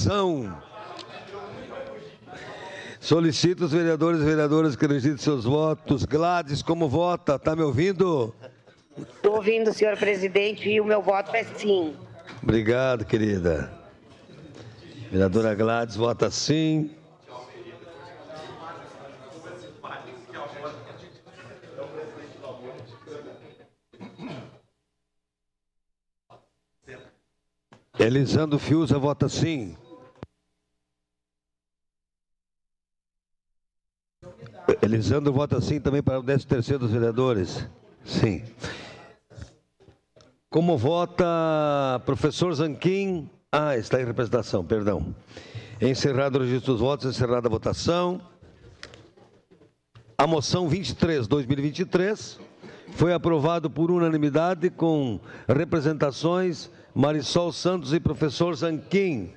votação. Solicito os vereadores e vereadoras que registrem seus votos. Gladys, como vota? Está me ouvindo? Estou ouvindo, senhor presidente, e o meu voto é sim. Obrigado, querida. Vereadora Gladys vota sim. Elisandro Fiuza vota sim. Elisandro vota sim também para o 13º dos vereadores. Sim. Como vota professor Zanquim? Ah, está em representação, perdão. Encerrado o registro dos votos, encerrada a votação. A moção 23/2023 foi aprovado por unanimidade com representações Marisol Santos e professor Zanquim.